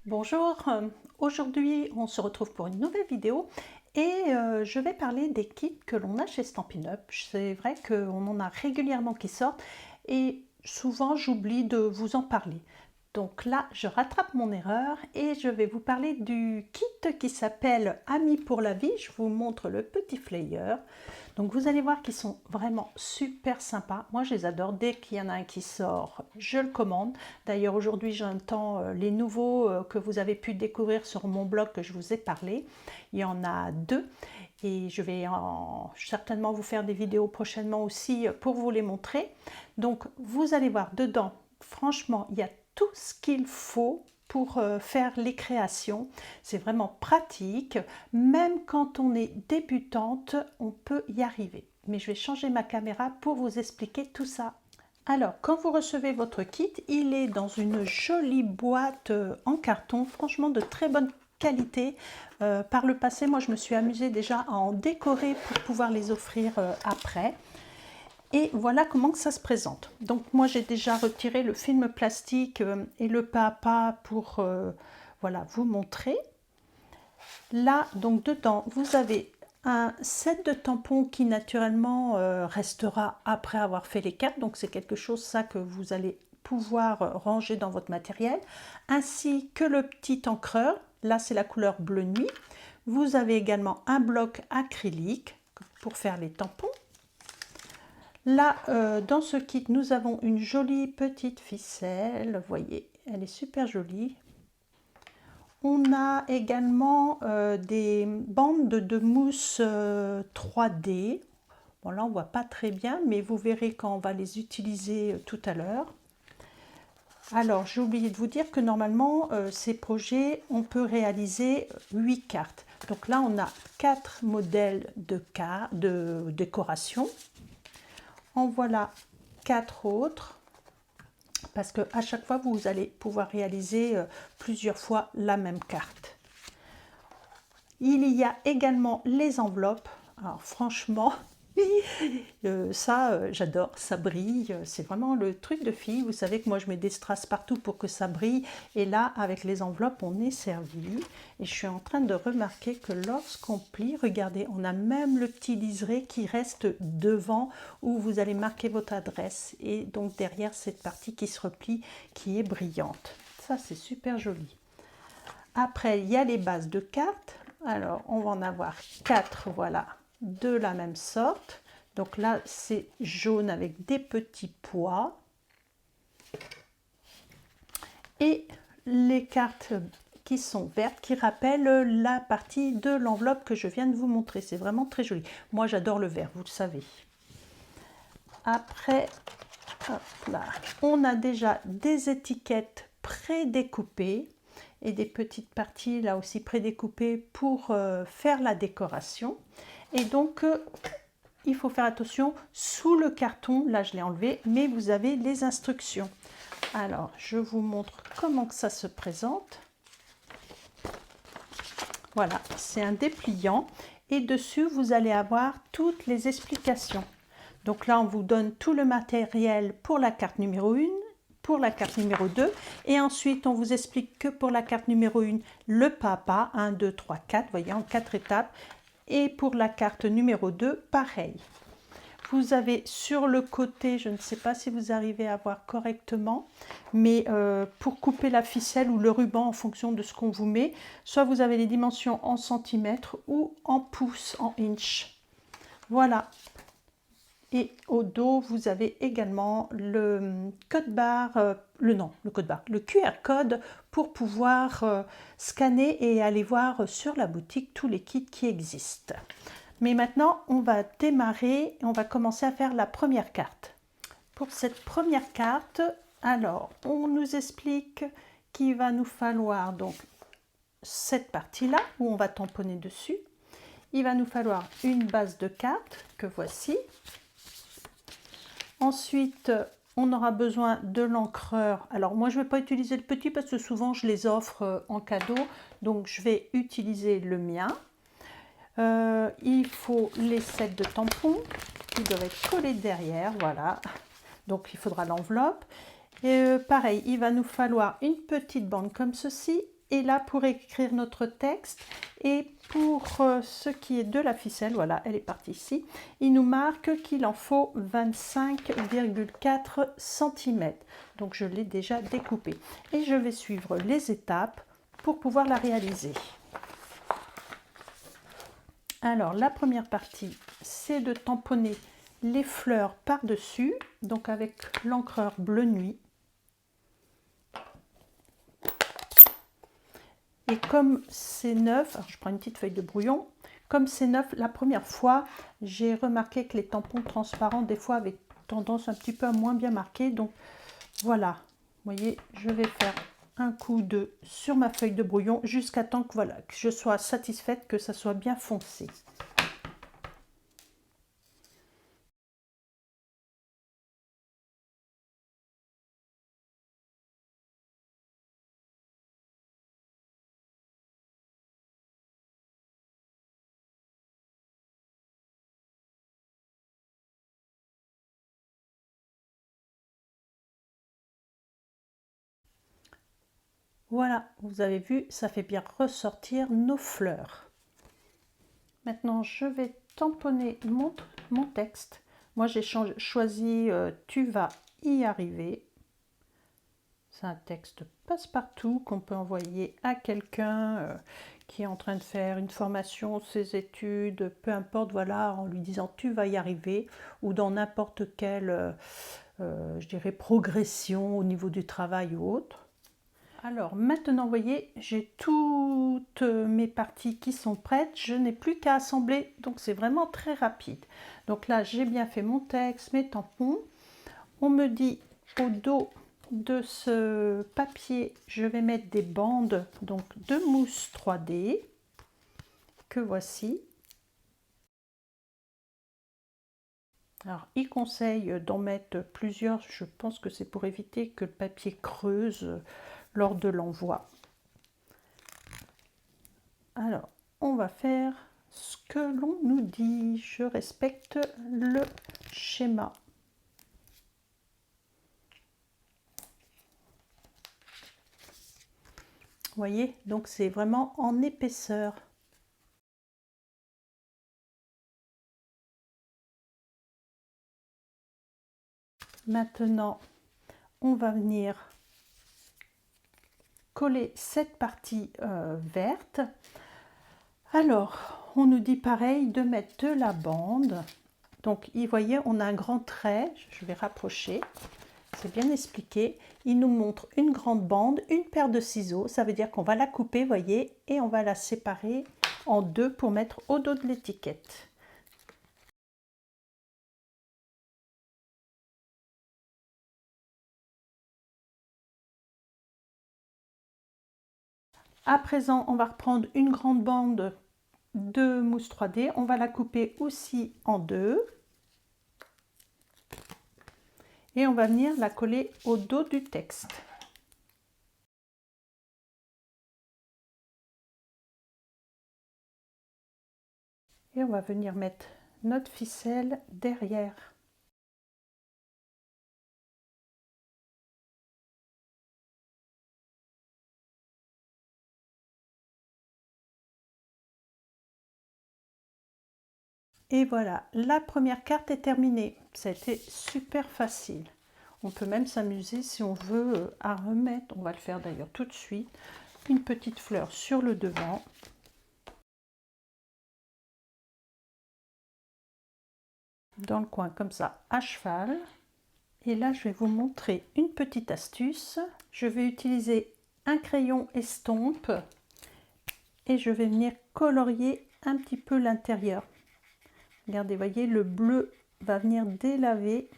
Bonjour, aujourd'hui on se retrouve pour une nouvelle vidéo et je vais parler des kits que l'on a chez Stampin' Up. C'est vrai qu'on en a régulièrement qui sortent et souvent j'oublie de vous en parler. Donc là je rattrape mon erreur et je vais vous parler du kit qui s'appelle Amis pour la vie. Je vous montre le petit flyer. Donc vous allez voir qu'ils sont vraiment super sympas. Moi je les adore. Dès qu'il y en a un qui sort, je le commande. D'ailleurs aujourd'hui j'entends les nouveaux que vous avez pu découvrir sur mon blog que je vous ai parlé. Il y en a 2 et je vais certainement vous faire des vidéos prochainement aussi pour vous les montrer. Donc vous allez voir dedans, franchement il y a tout ce qu'il faut pour faire les créations. C'est vraiment pratique. Même quand on est débutante, on peut y arriver. Mais je vais changer ma caméra pour vous expliquer tout ça. Alors, quand vous recevez votre kit, il est dans une jolie boîte en carton, franchement de très bonne qualité. Par le passé, moi je me suis amusée déjà à en décorer pour pouvoir les offrir après. Et voilà comment ça se présente. Donc moi j'ai déjà retiré le film plastique et le pas à pas pour voilà, vous montrer. Là donc dedans vous avez un set de tampons qui naturellement restera après avoir fait les cartes. Donc c'est quelque chose ça que vous allez pouvoir ranger dans votre matériel. Ainsi que le petit encreur. Là c'est la couleur bleu nuit. Vous avez également un bloc acrylique pour faire les tampons. Là, dans ce kit, nous avons une jolie petite ficelle. Vous voyez, elle est super jolie. On a également des bandes de mousse 3D. Bon, là, on ne voit pas très bien, mais vous verrez quand on va les utiliser tout à l'heure. Alors, j'ai oublié de vous dire que normalement, ces projets, on peut réaliser 8 cartes. Donc là, on a 4 modèles de décoration. En voilà 4 autres, parce que à chaque fois vous allez pouvoir réaliser plusieurs fois la même carte. Il y a également les enveloppes. Alors franchement ça j'adore, ça brille, c'est vraiment le truc de fille. Vous savez que moi je mets des strass partout pour que ça brille, et là avec les enveloppes on est servi. Et je suis en train de remarquer que lorsqu'on plie, regardez, on a même le petit liseré qui reste devant où vous allez marquer votre adresse, et donc derrière cette partie qui se replie qui est brillante. Ça c'est super joli. Après il y a les bases de cartes. Alors on va en avoir 4, voilà, de la même sorte. Donc là c'est jaune avec des petits pois, et les cartes qui sont vertes qui rappellent la partie de l'enveloppe que je viens de vous montrer. C'est vraiment très joli. Moi j'adore le vert, vous le savez. Après, hop là, on a déjà des étiquettes prédécoupées et des petites parties là aussi prédécoupées pour faire la décoration. Et donc il faut faire attention, sous le carton, là je l'ai enlevé, mais vous avez les instructions. Alors je vous montre comment que ça se présente. Voilà, c'est un dépliant et dessus vous allez avoir toutes les explications. Donc là on vous donne tout le matériel pour la carte numéro 1, pour la carte numéro 2, et ensuite on vous explique que pour la carte numéro 1, le pas à pas, 1, 2, 3, 4, vous voyez, en 4 étapes, et pour la carte numéro 2, pareil. Vous avez sur le côté, je ne sais pas si vous arrivez à voir correctement, mais pour couper la ficelle ou le ruban en fonction de ce qu'on vous met, soit vous avez les dimensions en centimètres ou en pouces, en inch. Voilà. Et au dos, vous avez également le code barre, le QR code pour pouvoir scanner et aller voir sur la boutique tous les kits qui existent. Mais maintenant, on va démarrer, on va commencer à faire la première carte. Pour cette première carte, alors, on nous explique qu'il va nous falloir donc cette partie-là où on va tamponner dessus. Il va nous falloir une base de cartes que voici. Ensuite, on aura besoin de l'encreur. Alors moi, je ne vais pas utiliser le petit parce que souvent, je les offre en cadeau. Donc, je vais utiliser le mien. Il faut les sets de tampons qui doivent être collés derrière. Voilà. Donc, il faudra l'enveloppe. Et pareil, il va nous falloir une petite bande comme ceci est là pour écrire notre texte. Et pour ce qui est de la ficelle, voilà, elle est partie ici, il nous marque qu'il en faut 25,4 cm. Donc je l'ai déjà découpée. Et je vais suivre les étapes pour pouvoir la réaliser. Alors la première partie, c'est de tamponner les fleurs par-dessus, donc avec l'encreur bleu nuit. Et comme c'est neuf, alors je prends une petite feuille de brouillon, comme c'est neuf, la première fois, j'ai remarqué que les tampons transparents, des fois, avaient tendance un petit peu à moins bien marquer. Donc voilà, vous voyez, je vais faire un coup de sur ma feuille de brouillon jusqu'à temps que, voilà, que je sois satisfaite que ça soit bien foncé. Voilà, vous avez vu, ça fait bien ressortir nos fleurs. Maintenant, je vais tamponner mon texte. Moi, j'ai choisi « Tu vas y arriver ». C'est un texte passe-partout qu'on peut envoyer à quelqu'un qui est en train de faire une formation, ses études, peu importe, voilà, en lui disant « Tu vas y arriver » ou dans n'importe quelle, je dirais, progression au niveau du travail ou autre. Alors maintenant, vous voyez, j'ai toutes mes parties qui sont prêtes. Je n'ai plus qu'à assembler, donc c'est vraiment très rapide. Donc là, j'ai bien fait mon texte, mes tampons. On me dit au dos de ce papier, je vais mettre des bandes donc de mousse 3D que voici. Alors, il conseille d'en mettre plusieurs. Je pense que c'est pour éviter que le papier creuse lors de l'envoi. Alors, on va faire ce que l'on nous dit. Je respecte le schéma. Vous voyez, donc c'est vraiment en épaisseur. Maintenant, on va venir coller cette partie verte. Alors, on nous dit pareil de mettre de la bande. Donc, vous voyez, on a un grand trait. Je vais rapprocher. C'est bien expliqué. Il nous montre une grande bande, une paire de ciseaux. Ça veut dire qu'on va la couper, voyez, et on va la séparer en deux pour mettre au dos de l'étiquette. À présent, on va reprendre une grande bande de mousse 3D. On va la couper aussi en deux. Et on va venir la coller au dos du texte. Et on va venir mettre notre ficelle derrière. Et voilà, la première carte est terminée. Ça a été super facile. On peut même s'amuser si on veut à remettre, on va le faire d'ailleurs tout de suite, une petite fleur sur le devant. Dans le coin comme ça, à cheval. Et là, je vais vous montrer une petite astuce. Je vais utiliser un crayon estompe et je vais venir colorier un petit peu l'intérieur. Regardez, voyez, le bleu va venir délaver.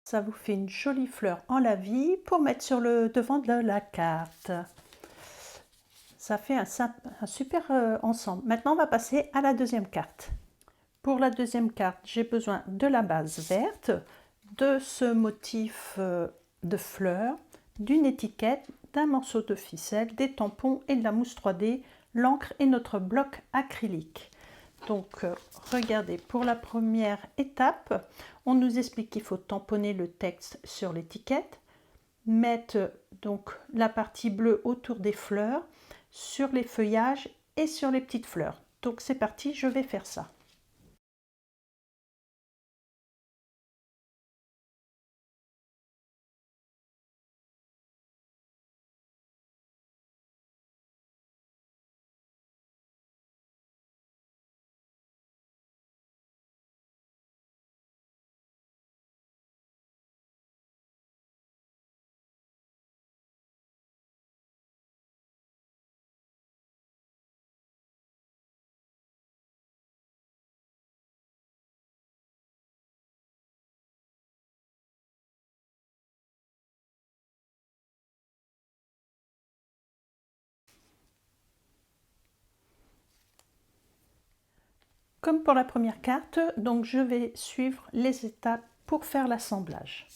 Ça vous fait une jolie fleur en la vie pour mettre sur le devant de la carte. Ça fait un super ensemble. Maintenant, on va passer à la deuxième carte. Pour la deuxième carte, j'ai besoin de la base verte, de ce motif de fleurs, d'une étiquette, d'un morceau de ficelle, des tampons et de la mousse 3D, l'encre et notre bloc acrylique. Donc, regardez, pour la première étape, on nous explique qu'il faut tamponner le texte sur l'étiquette, mettre donc la partie bleue autour des fleurs, sur les feuillages et sur les petites fleurs. Donc c'est parti, je vais faire ça. Comme pour la première carte, donc je vais suivre les étapes pour faire l'assemblage.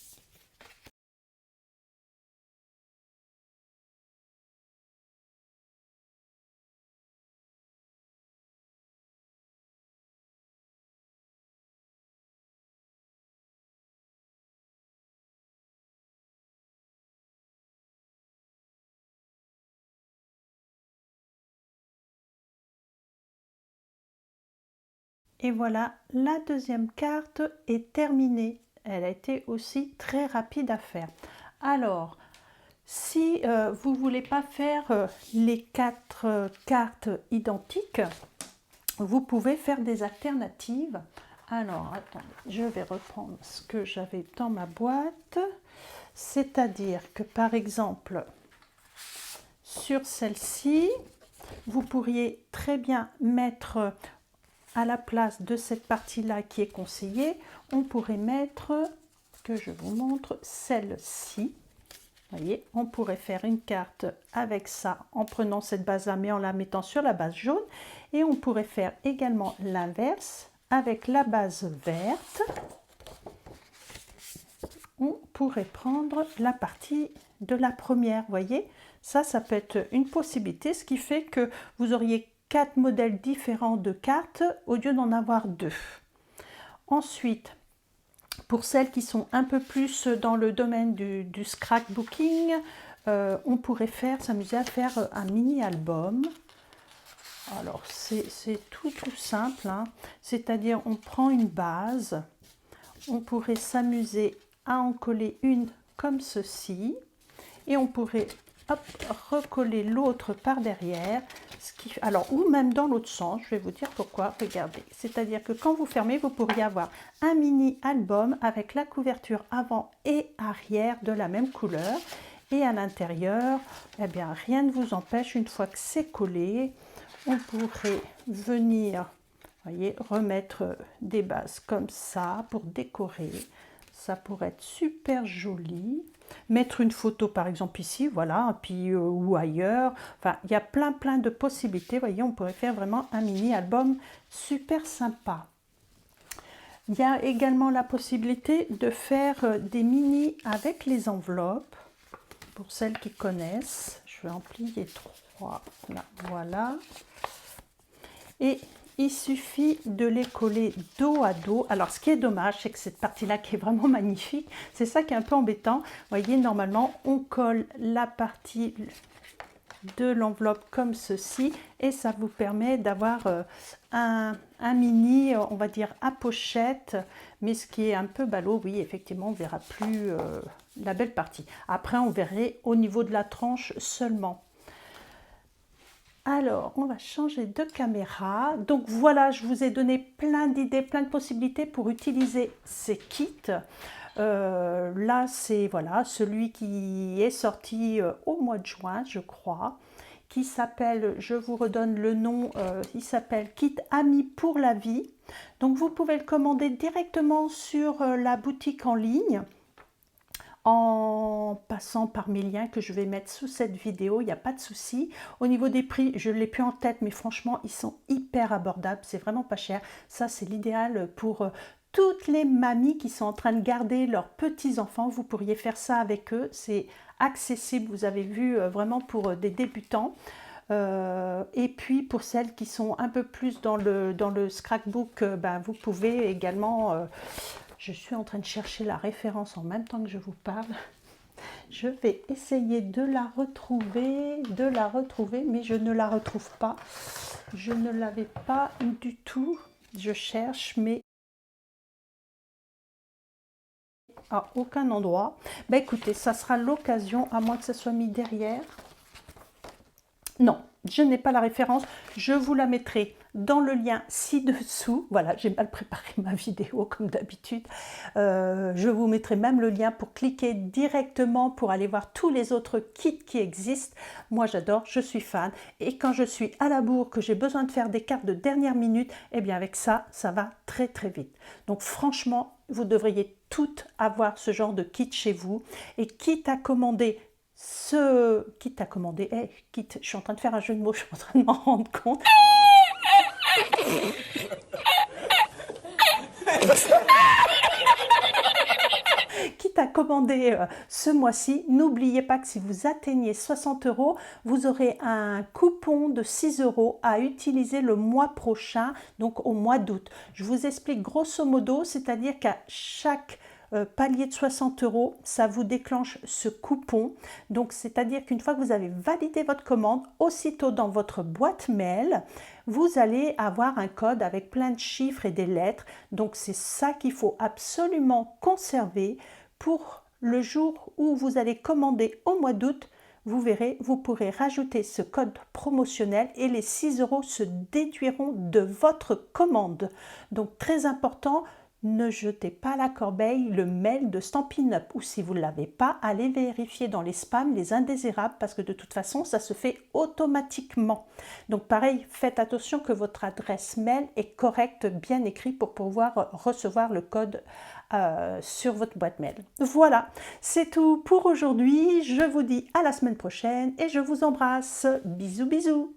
Et voilà, la deuxième carte est terminée. Elle a été aussi très rapide à faire. Alors, si vous ne voulez pas faire les 4 cartes identiques, vous pouvez faire des alternatives. Alors, attendez, je vais reprendre ce que j'avais dans ma boîte. C'est-à-dire que, par exemple, sur celle-ci, vous pourriez très bien mettre à la place de cette partie-là qui est conseillée, on pourrait mettre, que je vous montre, celle-ci. Vous voyez, on pourrait faire une carte avec ça en prenant cette base-là mais en la mettant sur la base jaune. Et on pourrait faire également l'inverse avec la base verte. On pourrait prendre la partie de la première, vous voyez. Ça peut être une possibilité, ce qui fait que vous auriez 4 modèles différents de cartes au lieu d'en avoir 2. Ensuite, pour celles qui sont un peu plus dans le domaine du scrapbooking, on pourrait s'amuser à faire un mini-album. Alors, c'est tout simple, hein. C'est-à-dire on prend une base, on pourrait s'amuser à en coller une comme ceci, et on pourrait recoller l'autre par derrière, alors ou même dans l'autre sens. Je vais vous dire pourquoi. Regardez, c'est-à-dire que quand vous fermez, vous pourriez avoir un mini album avec la couverture avant et arrière de la même couleur, et à l'intérieur, eh bien rien ne vous empêche, une fois que c'est collé, on pourrait venir, voyez, remettre des bases comme ça pour décorer. Ça pourrait être super joli. Mettre une photo par exemple ici, voilà, puis ou ailleurs. Enfin, il y a plein de possibilités. Vous voyez, on pourrait faire vraiment un mini album super sympa. Il y a également la possibilité de faire des mini avec les enveloppes. Pour celles qui connaissent, je vais en plier 3. Là, voilà. Et il suffit de les coller dos à dos. Alors, ce qui est dommage, c'est que cette partie-là qui est vraiment magnifique, c'est ça qui est un peu embêtant. Vous voyez, normalement, on colle la partie de l'enveloppe comme ceci, et ça vous permet d'avoir un mini, on va dire, à pochette. Mais ce qui est un peu ballot, oui, effectivement, on ne verra plus la belle partie. Après, on verrait au niveau de la tranche seulement. Alors, on va changer de caméra. Donc voilà, je vous ai donné plein d'idées, plein de possibilités pour utiliser ces kits. Là, c'est voilà, celui qui est sorti au mois de juin, je crois, qui s'appelle, je vous redonne le nom, il s'appelle Kit Amis pour la vie. Donc vous pouvez le commander directement sur la boutique en ligne, en passant par mes liens que je vais mettre sous cette vidéo, il n'y a pas de souci. Au niveau des prix, je ne l'ai plus en tête, mais franchement, ils sont hyper abordables, c'est vraiment pas cher. Ça, c'est l'idéal pour toutes les mamies qui sont en train de garder leurs petits-enfants. Vous pourriez faire ça avec eux, c'est accessible, vous avez vu, vraiment pour des débutants. Et puis pour celles qui sont un peu plus dans le scrapbook, ben, vous pouvez également, je suis en train de chercher la référence en même temps que je vous parle. Je vais essayer de la retrouver, mais je ne la retrouve pas. Je ne l'avais pas du tout. Je cherche, mais à aucun endroit. Ben écoutez, ça sera l'occasion, à moins que ça soit mis derrière. Non, je n'ai pas la référence. Je vous la mettrai dans le lien ci-dessous. Voilà, j'ai mal préparé ma vidéo comme d'habitude. Je vous mettrai même le lien pour cliquer directement pour aller voir tous les autres kits qui existent. Moi, j'adore, je suis fan. Et quand je suis à la bourre, que j'ai besoin de faire des cartes de dernière minute, eh bien avec ça, ça va très très vite. Donc franchement, vous devriez toutes avoir ce genre de kit chez vous. Et quitte à commander quitte, je suis en train de faire un jeu de mots, je suis en train de m'en rendre compte. Quitte à commander ce mois-ci, n'oubliez pas que si vous atteignez 60 €, vous aurez un coupon de 6 € à utiliser le mois prochain, donc au mois d'août. Je vous explique grosso modo, c'est-à-dire qu'à chaque palier de 60 €, ça vous déclenche ce coupon. Donc, c'est-à-dire qu'une fois que vous avez validé votre commande, aussitôt dans votre boîte mail, vous allez avoir un code avec plein de chiffres et des lettres. Donc, c'est ça qu'il faut absolument conserver pour le jour où vous allez commander au mois d'août. Vous verrez, vous pourrez rajouter ce code promotionnel et les 6 € se déduiront de votre commande. Donc, très important, ne jetez pas à la corbeille le mail de Stampin' Up, ou si vous ne l'avez pas, allez vérifier dans les spams, les indésirables, parce que de toute façon, ça se fait automatiquement. Donc pareil, faites attention que votre adresse mail est correcte, bien écrite pour pouvoir recevoir le code sur votre boîte mail. Voilà, c'est tout pour aujourd'hui. Je vous dis à la semaine prochaine et je vous embrasse. Bisous, bisous.